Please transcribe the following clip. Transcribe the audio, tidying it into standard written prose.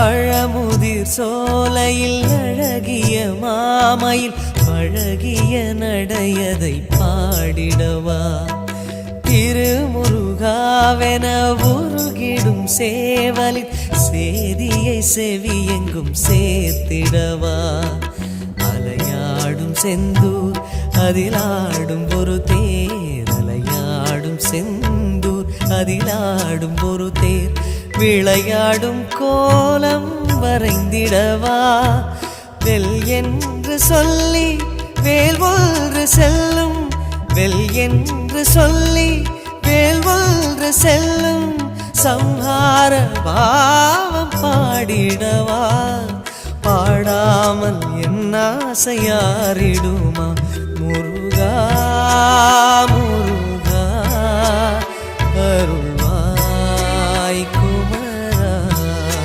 பழமுதிர் சோலையில் அழகிய மாமையில் பழகிய நடையதை பாடிடவா திருமுருகாவென உருகிடும் சேவலின் சேதியை செவியெங்கும் சேர்த்திடவா அலையாடும் செந்தூர் அதிலாடும் ஒரு தேர் அலையாடும் செந்தூர் அதிலாடும் ஒரு தேர் விளையாடும் கோலம் வரைந்திடவா வெல் என்று சொல்லி வேல் ஒன்று செல்லும் வெல் என்று சொல்லி வேல் ஒன்று செல்லும் சம்ஹார பாவம் பாடிடவா பாடாமல் என் ஆசையாரிடுமா முருகா முருகா